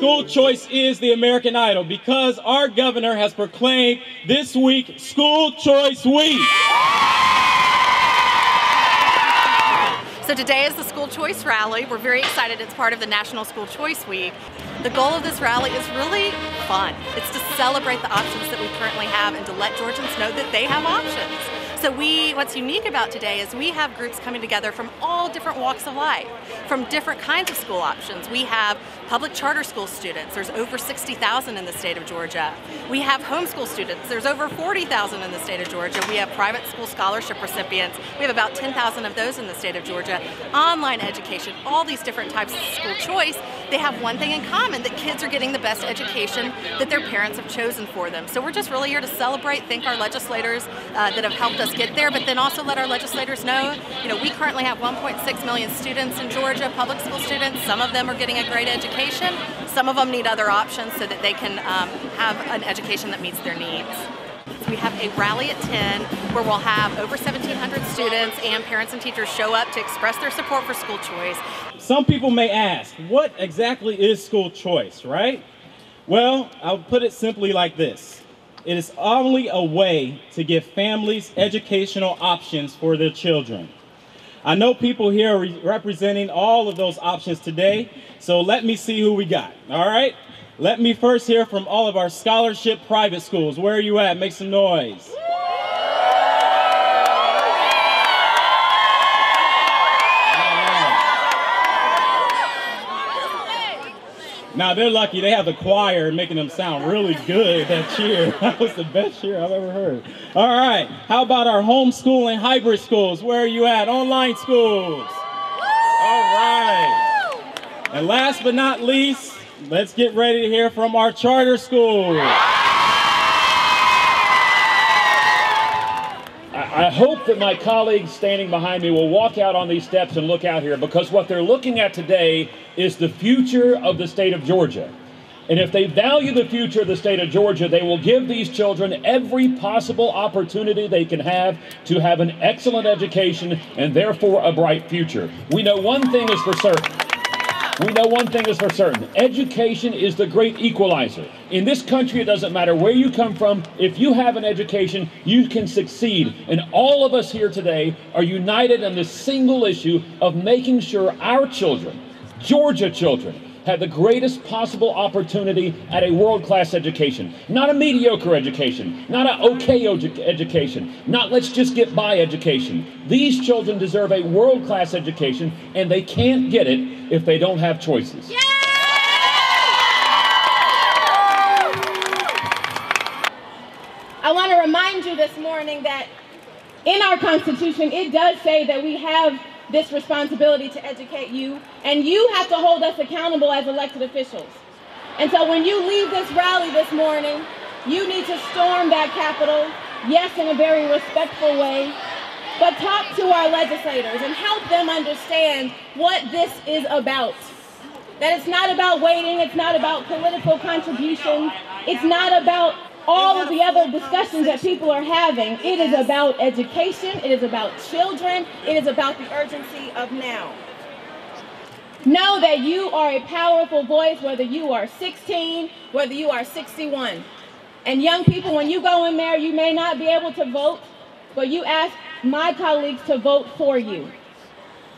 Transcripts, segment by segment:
school choice is the American Idol because our governor has proclaimed this week School Choice Week. So today is the School Choice Rally. We're very excited. It's part of the National School Choice Week. The goal of this rally is really fun. It's to celebrate the options that we currently have and to let Georgians know that they have options. So what's unique about today is we have groups coming together from all different walks of life, from different kinds of school options. We have public charter school students. There's over 60,000 in the state of Georgia. We have homeschool students. There's over 40,000 in the state of Georgia. We have private school scholarship recipients. We have about 10,000 of those in the state of Georgia. Online education, all these different types of school choice, they have one thing in common, that kids are getting the best education that their parents have chosen for them. So we're just really here to celebrate, thank our legislators that have helped us get there, but then also let our legislators know, we currently have 1.6 million students in Georgia, public school students. Some of them are getting a great education. Some of them need other options so that they can have an education that meets their needs. We have a rally at 10 where we'll have over 1,700 students and parents and teachers show up to express their support for school choice. Some people may ask, what exactly is school choice, right? Well, I'll put it simply like this. It is only a way to give families educational options for their children. I know people here are representing all of those options today, so let me see who we got, all right? Let me first hear from all of our scholarship private schools. Where are you at? Make some noise. Now they're lucky, they have the choir making them sound really good, that cheer. That was the best cheer I've ever heard. All right, how about our homeschool and hybrid schools? Where are you at? Online schools. All right. And last but not least, let's get ready to hear from our charter schools. I hope that my colleagues standing behind me will walk out on these steps and look out here, because what they're looking at today is the future of the state of Georgia. And if they value the future of the state of Georgia, they will give these children every possible opportunity they can have to have an excellent education and therefore a bright future. We know one thing is for certain. Education is the great equalizer. In this country, it doesn't matter where you come from. If you have an education, you can succeed. And all of us here today are united on this single issue of making sure our children, Georgia children, have the greatest possible opportunity at a world-class education. Not a mediocre education, not an okay education, not let's just get by education. These children deserve a world-class education, and they can't get it if they don't have choices. Yeah! I want to remind you this morning that in our Constitution, it does say that we have this responsibility to educate you, and you have to hold us accountable as elected officials. And so when you leave this rally this morning, you need to storm that Capitol, yes, in a very respectful way, but talk to our legislators and help them understand what this is about. That it's not about waiting, it's not about political contributions, it's not about all of the other discussions that people are having. It is about education, it is about children, it is about the urgency of now. Know that you are a powerful voice, whether you are 16, whether you are 61. And young people, when you go in there, you may not be able to vote, but you ask my colleagues to vote for you.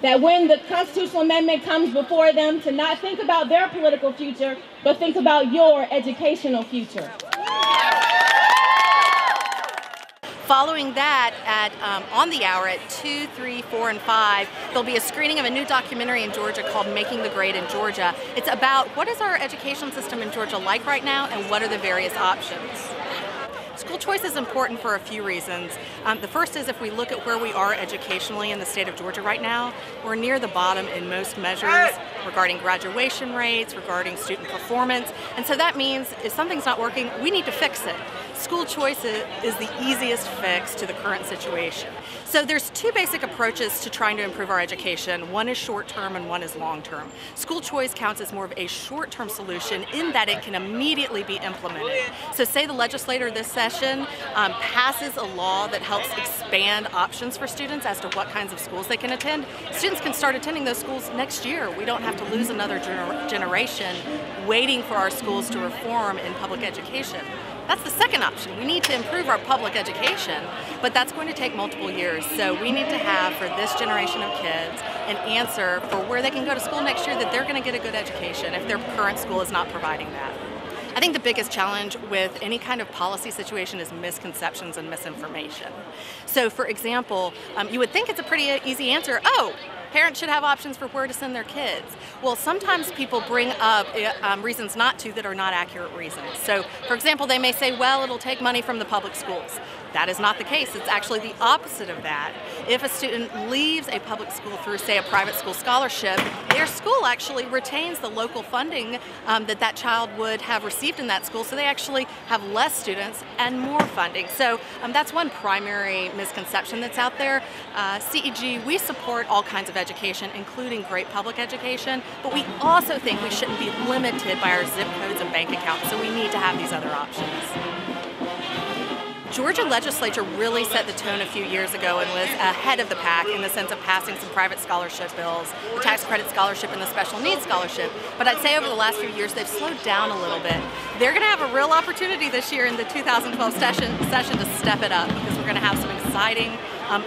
That when the constitutional amendment comes before them, to not think about their political future, but think about your educational future. Following that, on the hour at 2, 3, 4, and 5, there'll be a screening of a new documentary in Georgia called Making the Grade in Georgia. It's about what is our education system in Georgia like right now and what are the various options. School choice is important for a few reasons. The first is if we look at where we are educationally in the state of Georgia right now, we're near the bottom in most measures regarding graduation rates, regarding student performance. And so that means if something's not working, we need to fix it. School choice is the easiest fix to the current situation. So there's two basic approaches to trying to improve our education. One is short-term and one is long-term. School choice counts as more of a short-term solution in that it can immediately be implemented. So say the legislator this session passes a law that helps expand options for students as to what kinds of schools they can attend. Students can start attending those schools next year. We don't have to lose another generation waiting for our schools to reform in public education. That's the second option. We need to improve our public education, but that's going to take multiple years. So we need to have, for this generation of kids, an answer for where they can go to school next year that they're going to get a good education if their current school is not providing that. I think the biggest challenge with any kind of policy situation is misconceptions and misinformation. So for example, you would think it's a pretty easy answer. Oh, parents should have options for where to send their kids. Well, sometimes people bring up reasons not to that are not accurate reasons. So, for example, they may say, well, it'll take money from the public schools. That is not the case. It's actually the opposite of that. If a student leaves a public school through, say, a private school scholarship, their school actually retains the local funding that child would have received in that school, so they actually have less students and more funding. So that's one primary misconception that's out there. CEG, we support all kinds of education, including great public education, but we also think we shouldn't be limited by our zip codes and bank accounts, so we need to have these other options. Georgia legislature really set the tone a few years ago and was ahead of the pack in the sense of passing some private scholarship bills, the tax credit scholarship and the special needs scholarship. But I'd say over the last few years they've slowed down a little bit. They're going to have a real opportunity this year in the 2012 session to step it up, because we're going to have some exciting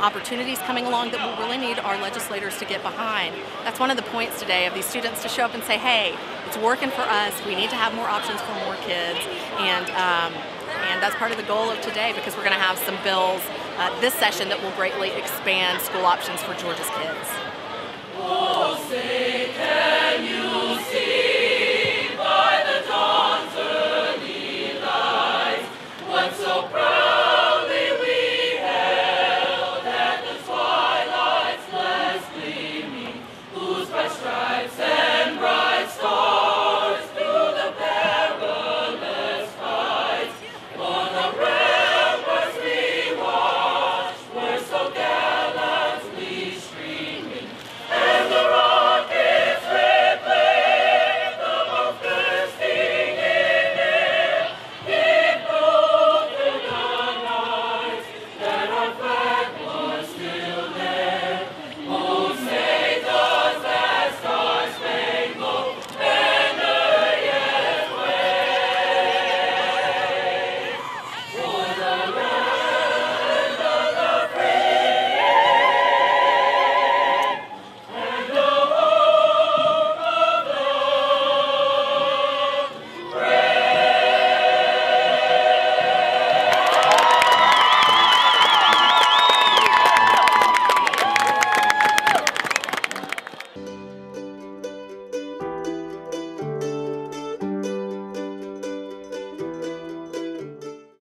opportunities coming along that we'll really need our legislators to get behind. That's one of the points today, of these students to show up and say, hey, it's working for us, we need to have more options for more kids, and that's part of the goal of today, because we're going to have some bills this session that will greatly expand school options for Georgia's kids.